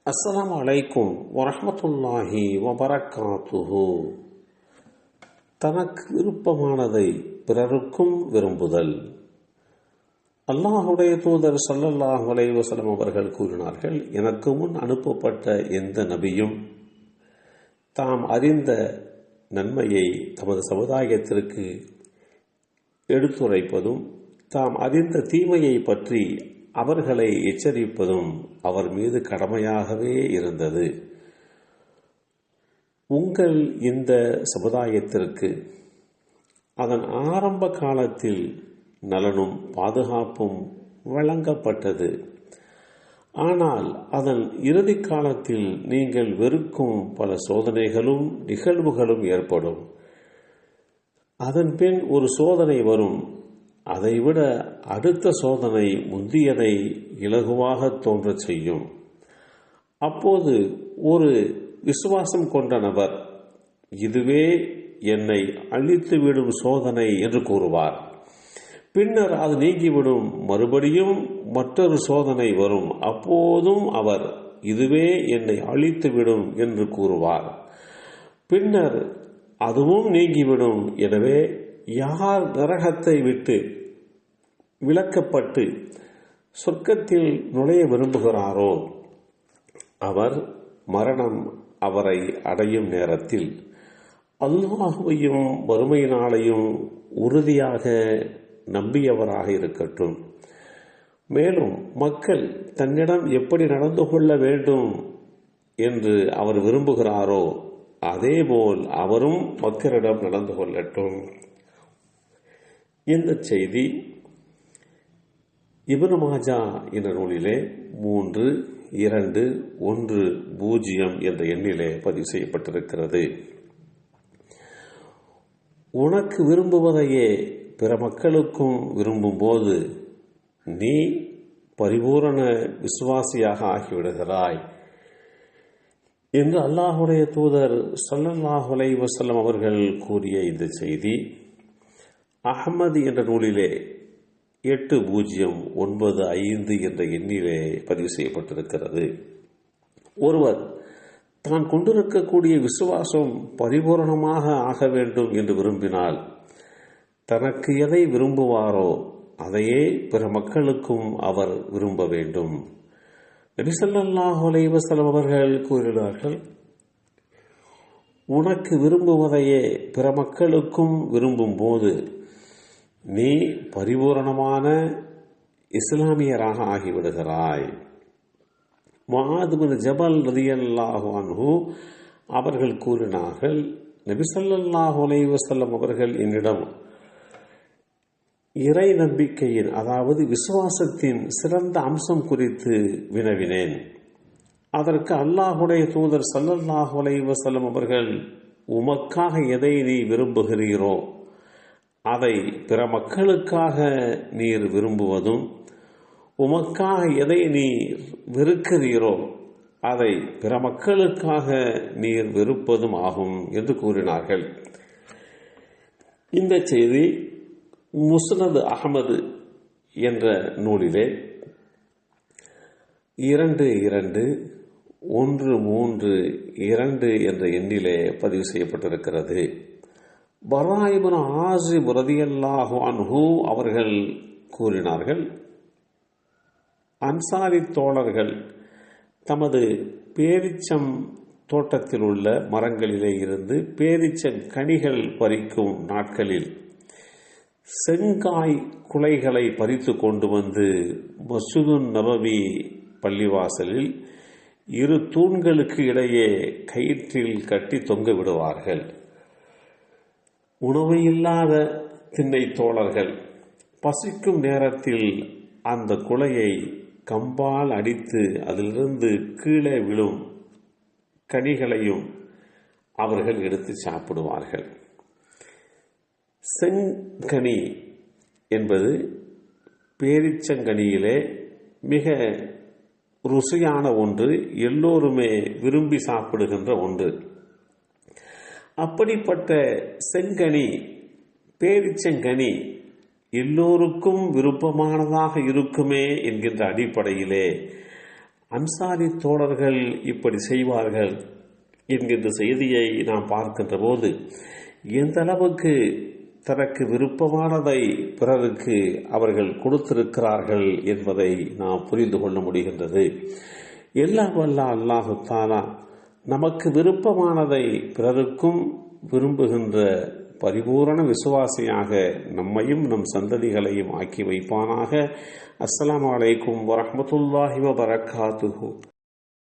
அஸ்ஸலாமு அலைக்கும் வரஹ்மத்துல்லாஹி வபரகாத்துஹு. தனக்கு விருப்பமானதை பிறருக்கும் விரும்புதல். அல்லாஹுடைய தூதர் ஸல்லல்லாஹு அலைஹி வஸல்லம் அவர்கள் கூறினார்கள், எனக்கு முன் அனுப்பப்பட்ட எந்த நபியும் தாம் அறிந்த நன்மையை தமது சமுதாயத்திற்கு எடுத்துரைப்பதும் தாம் அறிந்த தீமையை பற்றி அவர்களை எச்சரிப்பதும் அவர் மீது கடமையாகவே இருந்தது. உங்கள் இந்த சமுதாயத்திற்கு அதன் ஆரம்ப காலத்தில் நலனும் பாதுகாப்பும் வழங்கப்பட்டது. ஆனால் அதன் இறுதி காலத்தில் நீங்கள் வெறுக்கும் பல சோதனைகளும் நிகழ்வுகளும் ஏற்படும். அதன் பின் ஒரு சோதனை வரும். அதைவிட அடுத்த சோதனை முந்தியதை இலகுவாக தோன்றச் செய்யும். அப்போது ஒரு விசுவாசம் கொண்ட நபர், இதுவே என்னை அழித்துவிடும் சோதனை என்று கூறுவார். பின்னர் அது நீங்கிவிடும். மறுபடியும் மற்றொரு சோதனை வரும். அப்போதும் அவர், இதுவே என்னை அழித்துவிடும் என்று கூறுவார். பின்னர் அதுவும் நீங்கிவிடும். எனவே யார் நரகத்தை விட்டு விலக்கப்பட்டு சொர்க்கத்தில் நுழைய விரும்புகிறாரோ அவர் மரணம் அவரை அடையும் நேரத்தில் அல்லாஹுவையும் மறுமை நாளையும் உறுதியாக நம்பியவராக இருக்கட்டும். மேலும் மக்கள் தன்னிடம் எப்படி நடந்து கொள்ள வேண்டும் என்று அவர் விரும்புகிறாரோ அதேபோல் அவரும் மக்களிடம் நடந்து கொள்ளட்டும். இந்த செய்தி இப்னு மாஜா என்ற நூலிலே 3210 என்ற எண்ணிலே பதிவு செய்யப்பட்டிருக்கிறது. உனக்கு விரும்புவதையே பிற மக்களுக்கும் விரும்பும் போது நீ பரிபூரண விசுவாசியாக ஆகிவிடுகிறாய் என்று அல்லாஹுடைய தூதர் ஸல்லல்லாஹு அலைஹி வஸல்லம் அவர்கள் கூறிய இந்த செய்தி அஹ்மது என்ற நூலிலே 8095 என்ற எண்ணிலே பதிவு செய்யப்பட்டிருக்கிறது. ஒருவர் தான் கொண்டிருக்கக்கூடிய விசுவாசம் பரிபூரணமாக ஆக வேண்டும் என்று விரும்பினால் தனக்கு எதை விரும்புவாரோ அதையே பிற மக்களுக்கும் அவர் விரும்ப வேண்டும். நபி ஸல்லல்லாஹு அலைஹி வஸல்லம் அவர்கள் கூறினார்கள், உனக்கு விரும்புவதையே பிற மக்களுக்கும் விரும்பும் போது நீ பரிபூரணமான இஸ்லாமியராக ஆகிவிடுகிறாய். முஆத் பின் ஜபல் ரலியல்லாஹு அன்ஹு அவர்கள் கூறினார்கள், நபி ஸல்லல்லாஹு அலைஹி வஸல்லம் அவர்கள் என்னிடம் இறை நம்பிக்கையின் அதாவது விசுவாசத்தின் சிறந்த அம்சம் குறித்து வினவினேன். அதற்கு அல்லாஹுடைய தூதர் ஸல்லல்லாஹு அலைஹி வஸல்லம் அவர்கள், உமக்காக எதை நீ விரும்புகிறீரோ அதை பிற மக்களுக்காக நீர் விரும்புவதும், உமக்காக எதை நீ வெறுக்கிறீரோ அதை பிற மக்களுக்காக நீர் வெறுப்பதும் ஆகும் என்று கூறினார்கள். இந்த செய்தி முஸ்னத் அஹ்மது என்ற நூலிலே 2213 என்ற எண்ணிலே பதிவு செய்யப்பட்டிருக்கிறது. பரா இப்னு ஆஸிப் ரலியல்லாஹு அன்ஹு அவர்கள் கூறினார்கள், அன்சாரி தோழர்கள் தமது பேரிச்சம் தோட்டத்தில் உள்ள மரங்களிலே இருந்து பேரிச்சம் கனிகள் பறிக்கும் நாட்களில் செங்காய் குலைகளை பறித்து கொண்டு வந்து மஸ்ஜிதுன் நபவி பள்ளிவாசலில் 2 தூண்களுக்கு இடையே கயிற்றில் கட்டி தொங்க விடுவார்கள். உணவு இல்லாத திண்ணை தோழர்கள் பசிக்கும் நேரத்தில் அந்த குலையை கம்பால் அடித்து அதிலிருந்து கீழே விழும் கனிகளையும் அவர்கள் எடுத்து சாப்பிடுவார்கள். செங்கனி என்பது பேரிச்சங்கனியிலே மிக ருசியான ஒன்று, எல்லோருமே விரும்பி சாப்பிடுகின்ற ஒன்று. அப்படிப்பட்ட செங்கனி பேரிச்சங்கனி எல்லோருக்கும் விருப்பமானதாக இருக்குமே என்கின்ற அடிப்படையிலே அன்சாரி தோழர்கள் இப்படி செய்வார்கள் என்கின்ற செய்தியை நாம் பார்க்கின்ற போது எந்த அளவுக்கு தனக்கு விருப்பமானதை பிறருக்கு அவர்கள் கொடுத்திருக்கிறார்கள் என்பதை நாம் புரிந்து கொள்ள முடிகின்றது. எல்லாம் வல்ல அல்லாஹு தஆலா நமக்கு விருப்பமானதை பிறருக்கும் விரும்புகின்ற பரிபூரண விசுவாசியாக நம்மையும் நம் சந்ததிகளையும் ஆக்கி வைப்பானாக. அஸ்ஸலாமு அலைக்கும் வரஹ்மத்துல்லாஹி வபரகாத்துஹு.